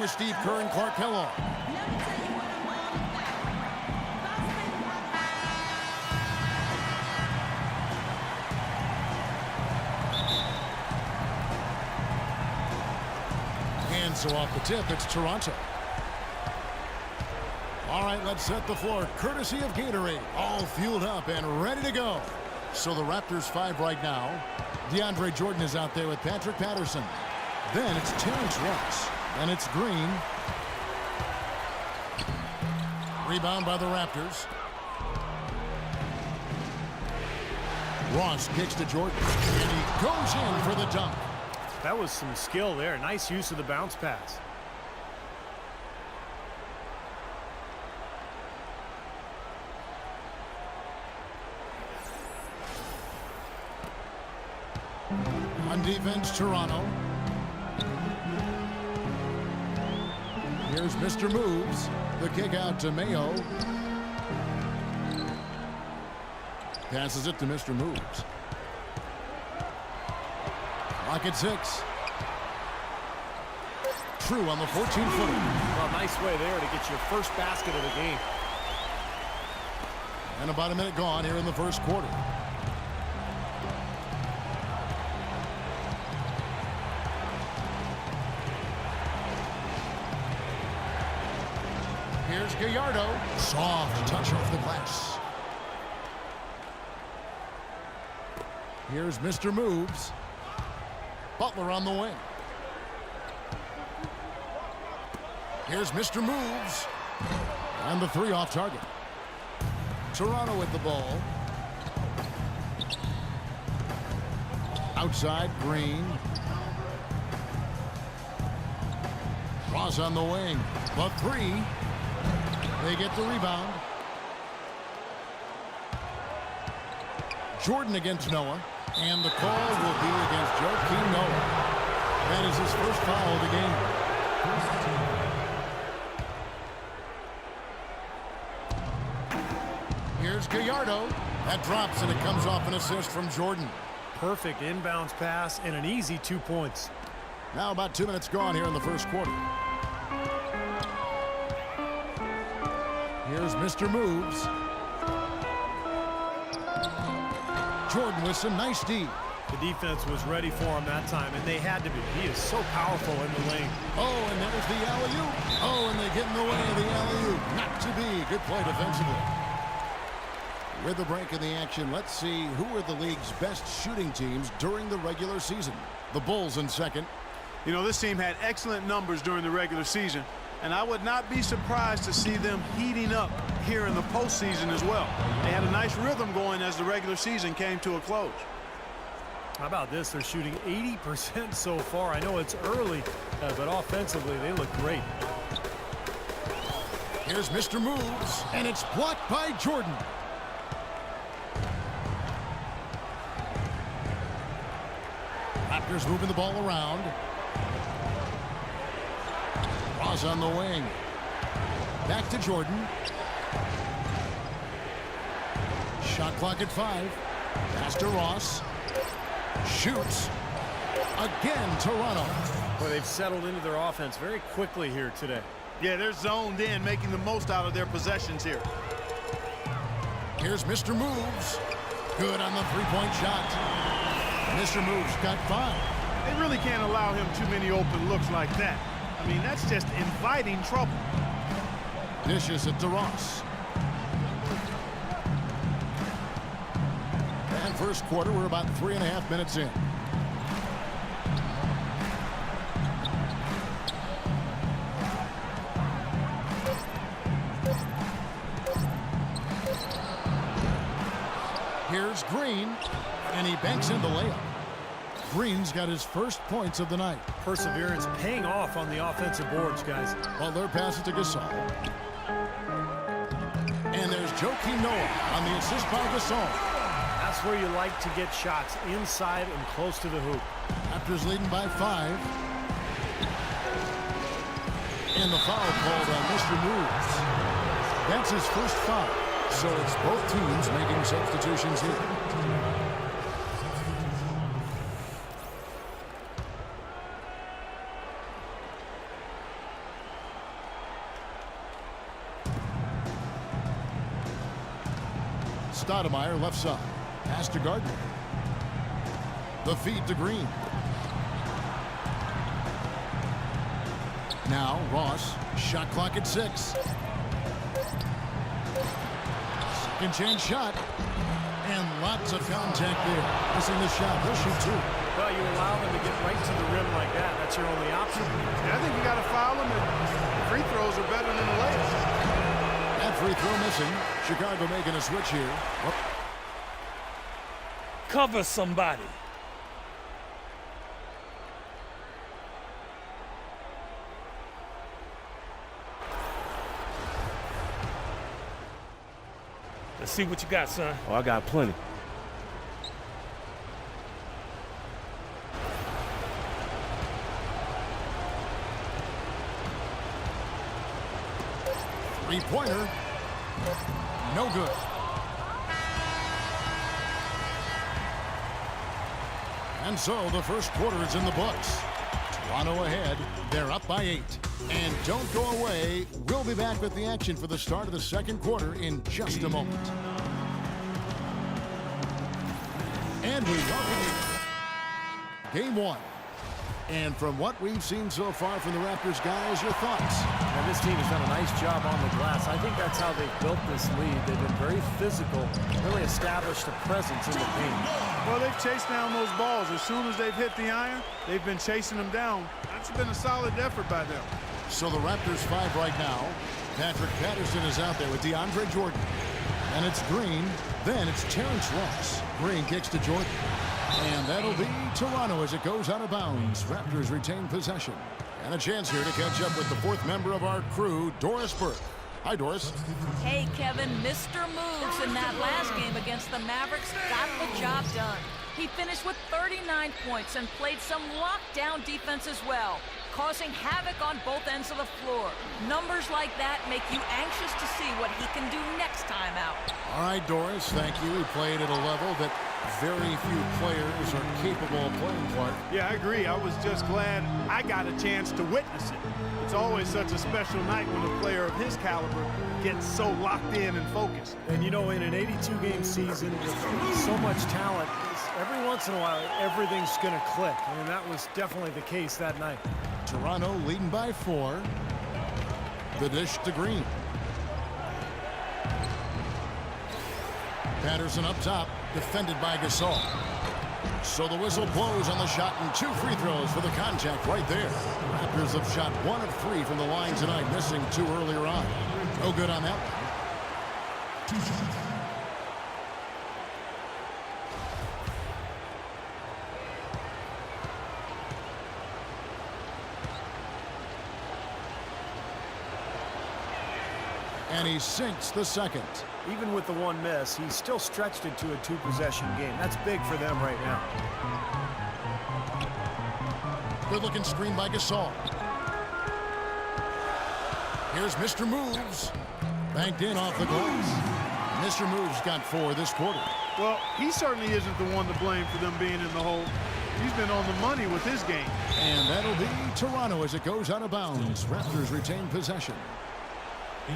to Steve Kerr and Clark Kellogg. And so off the tip, it's Toronto. All right, let's set the floor. Courtesy of Gatorade. All fueled up and ready to go. So the Raptors 5 right now. DeAndre Jordan is out there with Patrick Patterson. Then it's Terrence Ross. And it's Green. Rebound by the Raptors. Ross kicks to Jordan. And he goes in for the dunk. That was some skill there. Nice use of the bounce pass. On defense, Toronto. Here's Mr. Moves. The kick out to Mayo. Passes it to Mr. Moves. Clock at 6. True on the 14-footer. Well, nice way there to get your first basket of the game. And about a minute gone here in the first quarter. Here's Gallardo. Soft touch off the glass. Here's Mr. Moves. Butler on the wing. Here's Mr. Moves. And the 3 off target. Toronto with the ball. Outside, Green. Ross on the wing. The 3. They get the rebound. Jordan against Noah. And the call will be against Joakim Noah. That is his first foul of the game. Here's Gallardo. That drops and it comes off an assist from Jordan. Perfect inbounds pass and an easy 2 points. Now about 2 minutes gone here in the first quarter. Here's Mr. Moves. Jordan with some nice D. The defense was ready for him that time, and they had to be. He is so powerful in the lane. Oh, and there's the alley-oop. Oh, and they get in the way of the alley-oop. Not to be. Good play defensively. With the break in the action, let's see who are the league's best shooting teams during the regular season. The Bulls in second. You know, this team had excellent numbers during the regular season, and I would not be surprised to see them heating up here in the postseason as well. They had a nice rhythm going as the regular season came to a close. How about this? They're shooting 80% so far. I know it's early, but offensively, they look great. Here's Mr. Moves, and it's blocked by Jordan. Raptors moving the ball around. Ross on the wing. Back to Jordan. Shot clock at 5. Pass to Ross. Shoots. Again, Toronto. Well, they've settled into their offense very quickly here today. Yeah, they're zoned in, making the most out of their possessions here. Here's Mr. Moves. Good on the three-point shot. Mr. Moves got 5. They really can't allow him too many open looks like that. I mean, that's just inviting trouble. Dishes it to Ross. And first quarter, we're about 3.5 minutes in. Here's Green, and he banks in the layup. Green's got his first points of the night. Perseverance paying off on the offensive boards, guys. Butler passes to Gasol. And there's Joakim Noah on the assist by Gasol. That's where you like to get shots, inside and close to the hoop. Raptors leading by 5. And the foul called on Mr. Moves. That's his first foul. So it's both teams making substitutions here. Stoudemire left side. Pass to Gardner. The feed to Green. Now Ross. Shot clock at 6. Second chance shot. And lots of contact there. Missing the shot. He'll shoot 2. Well, you allow them to get right to the rim like that. That's your only option. Yeah, I think you got to foul them, and free throws are better than the layups. That free throw missing. Chicago making a switch here. Oh. Cover somebody. Let's see what you got, son. Oh, I got plenty. Three-pointer. No good. And so the first quarter is in the books. Toronto ahead. They're up by 8. And don't go away. We'll be back with the action for the start of the second quarter in just a moment. And we welcome you. Game 1. And from what we've seen so far from the Raptors, guys, your thoughts? And this team has done a nice job on the glass. I think that's how they've built this lead. They've been very physical, really established a presence in the paint. Well, they've chased down those balls. As soon as they've hit the iron, they've been chasing them down. That's been a solid effort by them. So the Raptors 5 right now. Patrick Patterson is out there with DeAndre Jordan. And it's Green. Then it's Terrence Ross. Green kicks to Jordan. And that'll be Toronto as it goes out of bounds. Raptors retain possession. And a chance here to catch up with the 4th member of our crew, Doris Burke. Hi, Doris. Hey, Kevin, Mr. Moves in that last game against the Mavericks got the job done. He finished with 39 points and played some lockdown defense as well, causing havoc on both ends of the floor. Numbers like that make you anxious to see what he can do next time out. All right, Doris, thank you. He played at a level that very few players are capable of playing, Clark. Yeah, I agree. I was just glad I got a chance to witness it. It's always such a special night when a player of his caliber gets so locked in and focused. And, you know, in an 82-game season with so much talent, every once in a while, everything's going to click. I mean, that was definitely the case that night. Toronto leading by 4. The dish to Green. Patterson up top, defended by Gasol. So the whistle blows on the shot and 2 free throws for the contact right there. Raptors have shot 1 of 3 from the line tonight, missing 2 earlier on. No good on that one. 2 shots. And he sinks the second. Even with the 1 miss, he's still stretched it to a 2-possession game. That's big for them right now. Good-looking screen by Gasol. Here's Mr. Moves. Banked in off the glass. Mr. Moves got 4 this quarter. Well, he certainly isn't the one to blame for them being in the hole. He's been on the money with his game. And that'll be Toronto as it goes out of bounds. Raptors retain possession.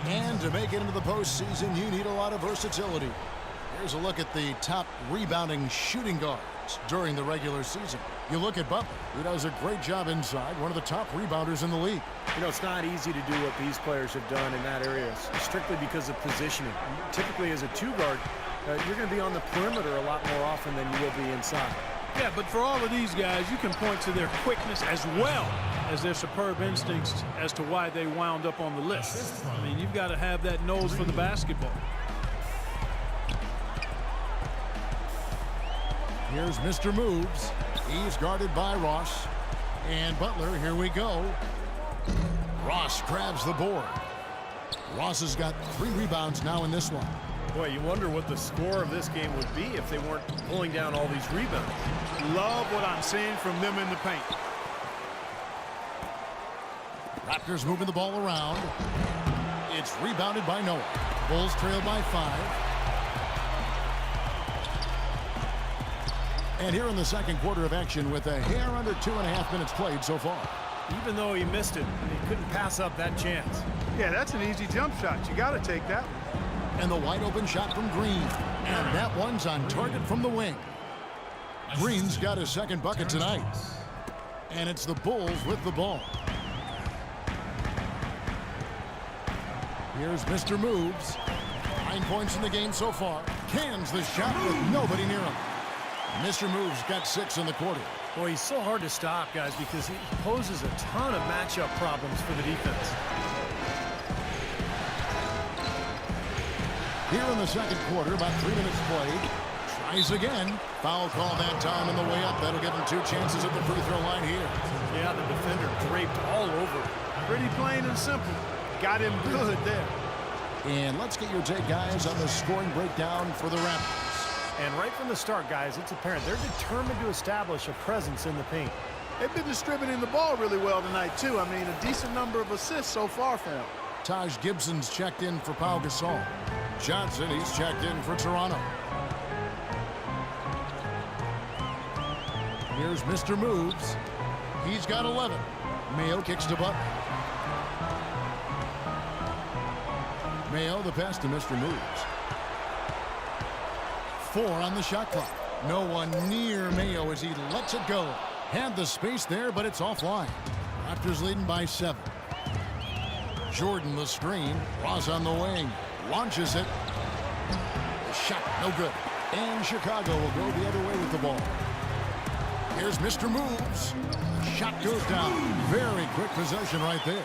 And to make it into the postseason, you need a lot of versatility. Here's a look at the top rebounding shooting guards during the regular season. You look at Butler, who does a great job inside, one of the top rebounders in the league. You know, it's not easy to do what these players have done in that area, strictly because of positioning. Typically, as a 2-guard, you're going to be on the perimeter a lot more often than you will be inside. Yeah, but for all of these guys, you can point to their quickness as well as their superb instincts as to why they wound up on the list. I mean, you've got to have that nose for the basketball. Here's Mr. Moves. He's guarded by Ross. And Butler, here we go. Ross grabs the board. Ross has got 3 rebounds now in this one. Boy, you wonder what the score of this game would be if they weren't pulling down all these rebounds. Love what I'm seeing from them in the paint. Raptors moving the ball around. It's rebounded by Noah. Bulls trail by 5. And here in the second quarter of action with a hair under 2.5 minutes played so far. Even though he missed it, he couldn't pass up that chance. Yeah, that's an easy jump shot. You got to take that one. And the wide open shot from Green. And that one's on target from the wing. Green's got his second bucket tonight. And it's the Bulls with the ball. Here's Mr. Moves. 9 points in the game so far. Cans the shot with nobody near him. Mr. Moves got 6 in the quarter. Boy, he's so hard to stop, guys, because he poses a ton of matchup problems for the defense. Here in the second quarter, about 3 minutes played. Tries again. Foul call that time on the way up. That'll give him 2 chances at the free throw line here. Yeah, the defender draped all over. Pretty plain and simple. Got him good there. And let's get your take, guys, on the scoring breakdown for the Raptors. And right from the start, guys, it's apparent they're determined to establish a presence in the paint. They've been distributing the ball really well tonight, too. I mean, a decent number of assists so far for them. Taj Gibson's checked in for Pau Gasol. Johnson, he's checked in for Toronto. Here's Mr. Moves. He's got 11. Mayo kicks to Butler. Mayo, the pass to Mr. Moves. 4 on the shot clock. No one near Mayo as he lets it go. Had the space there, but it's offline. Raptors leading by 7. Jordan the screen. Ross on the wing. Launches it. The shot, no good. And Chicago will go the other way with the ball. Here's Mr. Moves. The shot goes down. Very quick possession right there.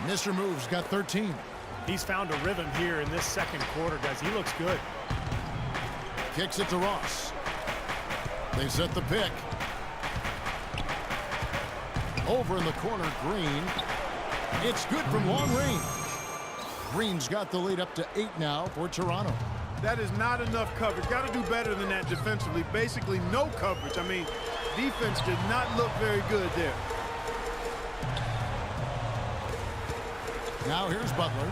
Mr. Moves got 13. He's found a rhythm here in this second quarter, guys. He looks good. Kicks it to Ross. They set the pick. Over in the corner, Green. It's good from long range. Green's got the lead up to 8 now for Toronto. That is not enough coverage. Got to do better than that defensively. Basically no coverage. I mean, defense did not look very good there. Now here's Butler.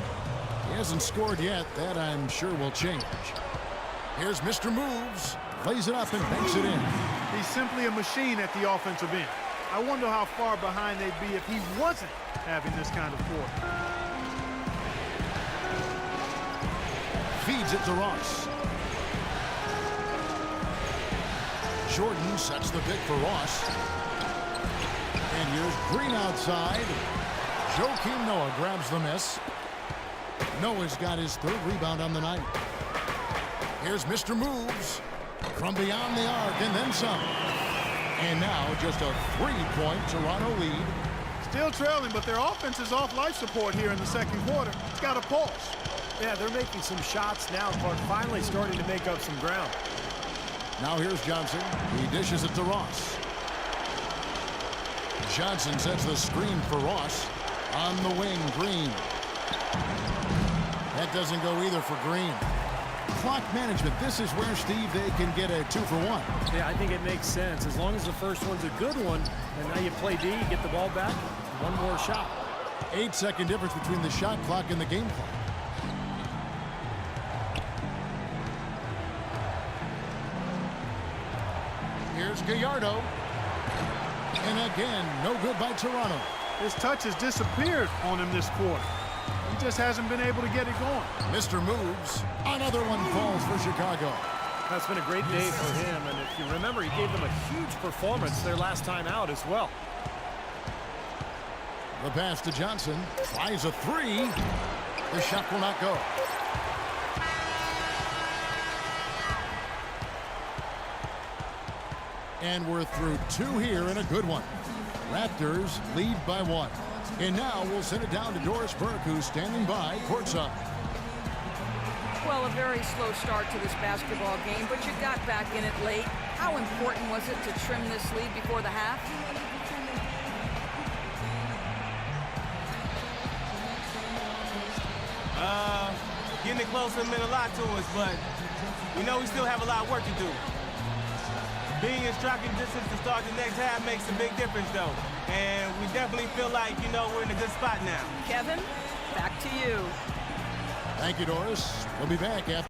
He hasn't scored yet. That I'm sure will change. Here's Mr. Moves. Plays it up and banks it in. He's simply a machine at the offensive end. I wonder how far behind they'd be if he wasn't having this kind of quarter. Feeds it to Ross. Jordan sets the pick for Ross. And here's Green outside. Joakim Noah grabs the miss. Noah's got his 3rd rebound on the night. Here's Mr. Moves from beyond the arc and then some. And now just a 3-point Toronto lead. Still trailing, but their offense is off life support here in the second quarter. It's got a pulse. Yeah, they're making some shots now, but finally starting to make up some ground. Now here's Johnson. He dishes it to Ross. Johnson sets the screen for Ross. On the wing, Green. That doesn't go either for Green. Clock management. This is where, Steve, they can get a 2-for-1. Yeah, I think it makes sense. As long as the first one's a good one, and now you play D, you get the ball back, one more shot. 8-second difference between the shot clock and the game clock. Here's Gallardo. And again, no good by Toronto. His touch has disappeared on him this quarter. He just hasn't been able to get it going. Mr. Moves. Another one falls for Chicago. That's been a great day for him, and if you remember, he gave them a huge performance their last time out as well. The pass to Johnson. Tries a 3. The shot will not go. And we're through 2 here and a good one. Raptors lead by 1. And now we'll send it down to Doris Burke, who's standing by courtside. Well, a very slow start to this basketball game, but you got back in it late. How important was it to trim this lead before the half? Getting it closer meant a lot to us, but we know we still have a lot of work to do. Being in striking distance to start the next half makes a big difference, though. And we definitely feel like, we're in a good spot now. Kevin, back to you. Thank you, Doris. We'll be back after.